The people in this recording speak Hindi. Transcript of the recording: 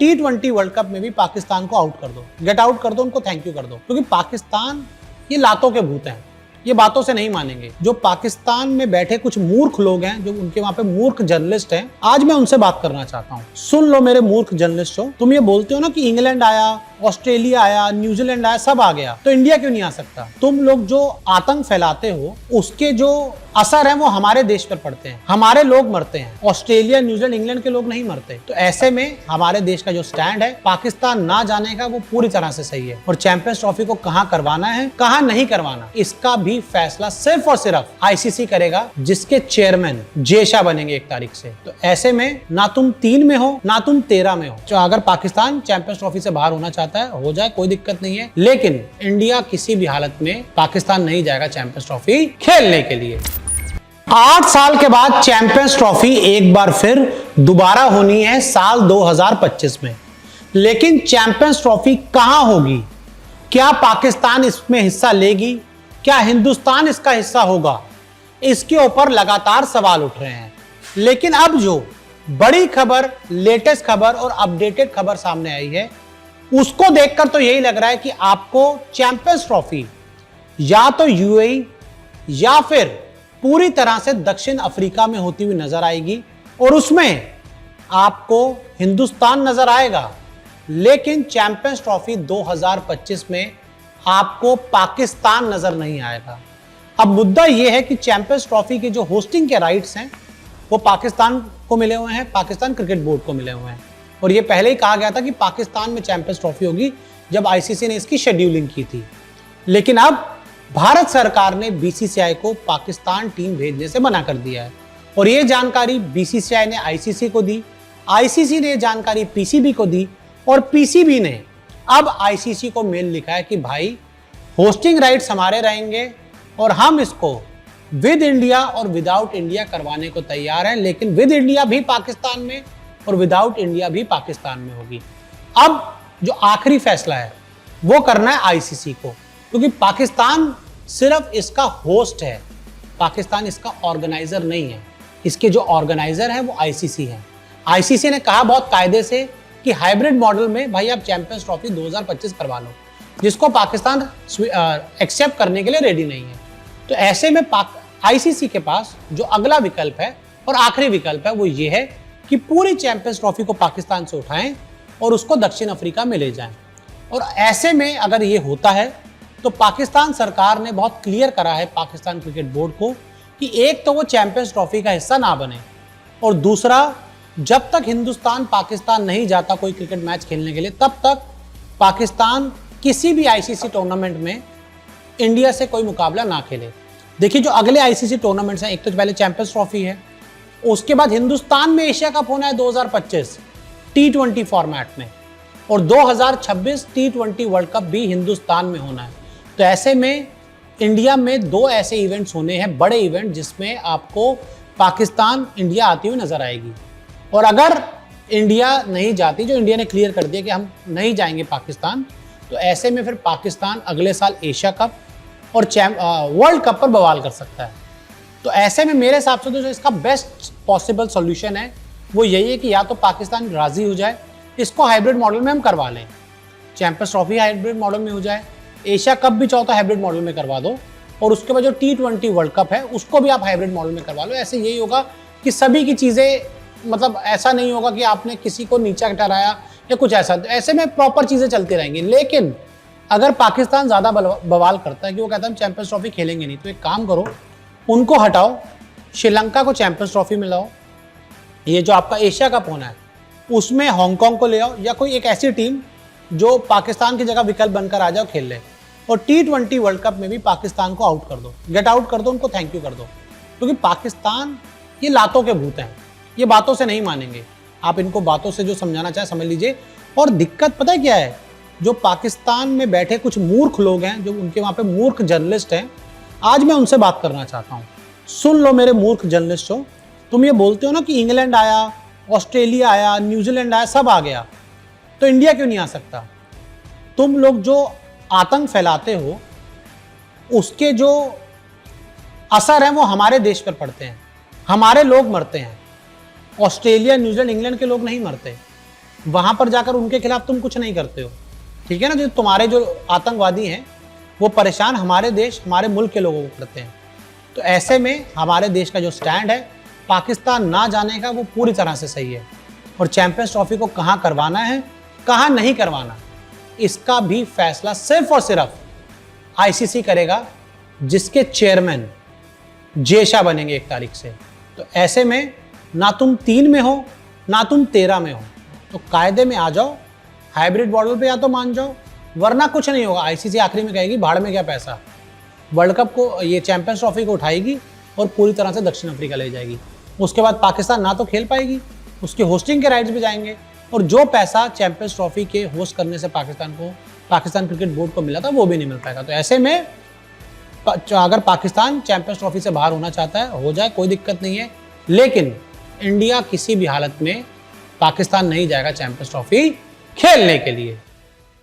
T20 वर्ल्ड कप में भी पाकिस्तान को आउट कर दो, गेट आउट कर दो, उनको थैंक यू कर दो, क्योंकि पाकिस्तान ये लातों के भूत हैं, ये बातों से नहीं मानेंगे। जो पाकिस्तान में बैठे कुछ मूर्ख लोग हैं, जो उनके वहां पे मूर्ख जर्नलिस्ट हैं, आज मैं उनसे बात करना चाहता हूं। सुन लो मेरे मूर्ख जर्नलिस्ट हो, तुम ये बोलते हो ना कि इंग्लैंड आया, ऑस्ट्रेलिया आया, न्यूजीलैंड आया, सब आ गया, तो इंडिया क्यों नहीं आ सकता? तुम लोग जो आतंक फैलाते हो उसके जो असर है वो हमारे देश पर पड़ते हैं, हमारे लोग मरते हैं। ऑस्ट्रेलिया, न्यूजीलैंड, इंग्लैंड के लोग नहीं मरते। तो ऐसे में हमारे देश का जो स्टैंड है पाकिस्तान ना जाने का, वो पूरी तरह से सही है। और चैंपियंस ट्रॉफी को कहां करवाना है, कहां नहीं करवाना, इसका भी फैसला सिर्फ और सिर्फ आईसीसी करेगा, जिसके चेयरमैन जेशा बनेंगे 1 तारीख से। तो ऐसे में ना तुम 3 में हो, ना तुम 13 में हो। तो अगर पाकिस्तान चैंपियंस ट्रॉफी से बाहर होना चाहता है, हो जाए, कोई दिक्कत नहीं है, लेकिन इंडिया किसी भी हालत में पाकिस्तान नहीं जाएगा चैंपियंस ट्रॉफी खेलने के लिए। 8 साल के बाद चैंपियंस ट्रॉफी एक बार फिर दोबारा होनी है साल 2025 में। लेकिन चैंपियंस ट्रॉफी कहां होगी? क्या पाकिस्तान इसमें हिस्सा लेगी? क्या हिंदुस्तान इसका हिस्सा होगा? इसके ऊपर लगातार सवाल उठ रहे हैं। लेकिन अब जो बड़ी खबर, लेटेस्ट खबर और अपडेटेड खबर सामने आई है, उसको देखकर तो यही लग रहा है कि आपको चैंपियंस ट्रॉफी या तो यूएई या फिर पूरी तरह से दक्षिण अफ्रीका में होती हुई नजर आएगी, और उसमें आपको हिंदुस्तान नजर आएगा। लेकिन चैंपियंस ट्रॉफी 2025 में आपको पाकिस्तान नजर नहीं आएगा। अब मुद्दा यह है कि चैंपियंस ट्रॉफी के जो होस्टिंग के राइट्स हैं वो पाकिस्तान को मिले हुए हैं, पाकिस्तान क्रिकेट बोर्ड को मिले हुए हैं। और ये पहले ही कहा गया था कि पाकिस्तान में चैंपियंस ट्रॉफी होगी, जब आईसीसी ने इसकी शेड्यूलिंग की थी। लेकिन अब भारत सरकार ने बीसीसीआई को पाकिस्तान टीम भेजने से मना कर दिया है, और ये जानकारी बीसीसीआई ने आईसीसी को दी, आईसीसी ने जानकारी पीसीबी को दी, और पीसीबी ने अब आईसीसी को मेल लिखा है कि भाई होस्टिंग राइट्स हमारे रहेंगे और हम इसको विद इंडिया और विदाउट इंडिया करवाने को तैयार हैं, लेकिन विद इंडिया भी पाकिस्तान में और विदाउट इंडिया भी पाकिस्तान में होगी। अब जो आखिरी फैसला है वो करना है आईसीसी को, क्योंकि पाकिस्तान सिर्फ इसका होस्ट है, पाकिस्तान इसका ऑर्गेनाइजर नहीं है। इसके जो ऑर्गेनाइजर है वो आईसीसी है। आईसीसी ने कहा बहुत कायदे से कि हाइब्रिड मॉडल में भाई आप चैंपियंस ट्रॉफी 2025 करवा लो, जिसको पाकिस्तान एक्सेप्ट करने के लिए रेडी नहीं है। तो ऐसे में आईसीसी के पास जो अगला विकल्प है और आखिरी विकल्प है वो ये है कि पूरी चैंपियंस ट्रॉफी को पाकिस्तान से उठाएं और उसको दक्षिण अफ्रीका में ले जाएं। और ऐसे में अगर ये होता है तो पाकिस्तान सरकार ने बहुत क्लियर करा है पाकिस्तान क्रिकेट बोर्ड को कि एक तो वो चैंपियंस ट्रॉफी का हिस्सा ना बने, और दूसरा, जब तक हिंदुस्तान पाकिस्तान नहीं जाता कोई क्रिकेट मैच खेलने के लिए, तब तक पाकिस्तान किसी भी आईसीसी टूर्नामेंट में इंडिया से कोई मुकाबला ना खेले। देखिए जो अगले आईसीसी टूर्नामेंट्स हैं, एक तो पहले चैंपियंस ट्रॉफी है, उसके बाद हिंदुस्तान में एशिया कप होना है 2025 T20 फॉर्मेट में, और 2026 T20 वर्ल्ड कप भी हिंदुस्तान में होना है। तो ऐसे में इंडिया में 2 ऐसे इवेंट्स होने हैं, बड़े इवेंट, जिसमें आपको पाकिस्तान इंडिया आती हुई नजर आएगी। और अगर इंडिया नहीं जाती, जो इंडिया ने क्लियर कर दिया कि हम नहीं जाएंगे पाकिस्तान, तो ऐसे में फिर पाकिस्तान अगले साल एशिया कप और वर्ल्ड कप पर बवाल कर सकता है। तो ऐसे में मेरे हिसाब से तो जो इसका बेस्ट पॉसिबल सॉल्यूशन है वो यही है कि या तो पाकिस्तान राजी हो जाए, इसको हाइब्रिड मॉडल में हम करवा लें, चैंपियंस ट्रॉफी हाइब्रिड मॉडल में हो जाए, एशिया कप भी चाहो तो हाइब्रिड मॉडल में करवा दो, और उसके बाद जो T20 वर्ल्ड कप है उसको भी आप हाइब्रिड मॉडल में करवा लो। ऐसे यही होगा कि सभी की चीज़ें, मतलब ऐसा नहीं होगा कि आपने किसी को नीचा ठहराया या कुछ ऐसा। तो ऐसे में प्रॉपर चीज़ें चलती रहेंगी। लेकिन अगर पाकिस्तान ज़्यादा बवाल करता है कि वो कहता है हम चैंपियंस ट्रॉफी खेलेंगे नहीं, तो एक काम करो, उनको हटाओ, श्रीलंका को चैंपियंस ट्रॉफी में लाओ, ये जो आपका एशिया कप होना है उसमें हांगकांग को ले आओ, या कोई एक ऐसी टीम जो पाकिस्तान की जगह विकल्प बनकर आ जाओ, खेल ले। और T20 वर्ल्ड कप में भी पाकिस्तान को आउट कर दो, गेट आउट कर दो, उनको थैंक यू कर दो, क्योंकि पाकिस्तान ये लातों के भूत हैं, ये बातों से नहीं मानेंगे। आप इनको बातों से जो समझाना चाहे समझ लीजिए। और दिक्कत पता है क्या है, जो पाकिस्तान में बैठे कुछ मूर्ख लोग हैं, जो उनके वहाँ पे मूर्ख जर्नलिस्ट हैं, आज मैं उनसे बात करना चाहता हूँ। सुन लो मेरे मूर्ख जर्नलिस्ट हो, तुम ये बोलते हो ना कि इंग्लैंड आया, ऑस्ट्रेलिया आया, न्यूजीलैंड आया, सब आ गया, तो इंडिया क्यों नहीं आ सकता? तुम लोग जो आतंक फैलाते हो उसके जो असर है वो हमारे देश पर पड़ते हैं, हमारे लोग मरते हैं। ऑस्ट्रेलिया, न्यूजीलैंड, इंग्लैंड के लोग नहीं मरते। वहां पर जाकर उनके खिलाफ तुम कुछ नहीं करते हो, ठीक है ना। जो तुम्हारे जो आतंकवादी हैं वो परेशान हमारे देश, हमारे मुल्क के लोगों को करते हैं। तो ऐसे में हमारे देश का जो स्टैंड है पाकिस्तान ना जाने का, वो पूरी तरह से सही है। और चैंपियंस ट्रॉफी को कहाँ करवाना है, कहाँ नहीं करवाना, इसका भी फैसला सिर्फ और सिर्फ आईसीसी करेगा, जिसके चेयरमैन जे शाह बनेंगे 1 तारीख से। तो ऐसे में ना तुम 3 में हो ना तुम 13 में हो, तो कायदे में आ जाओ, हाइब्रिड मॉडल पे या तो मान जाओ, वरना कुछ नहीं होगा। आईसीसी आखिरी में कहेगी भाड़ में क्या पैसा, वर्ल्ड कप को, ये चैंपियंस ट्रॉफी को उठाएगी और पूरी तरह से दक्षिण अफ्रीका ले जाएगी। उसके बाद पाकिस्तान ना तो खेल पाएगी, उसके होस्टिंग के राइट्स भी जाएंगे, और जो पैसा चैंपियंस ट्रॉफी के होस्ट करने से पाकिस्तान क्रिकेट बोर्ड को मिला था वो भी नहीं मिल पाएगा। तो ऐसे में अगर पाकिस्तान चैंपियंस ट्रॉफी से बाहर होना चाहता है, हो जाए, कोई दिक्कत नहीं है। लेकिन इंडिया किसी भी हालत में पाकिस्तान नहीं जाएगा चैंपियंस ट्रॉफी खेलने के लिए।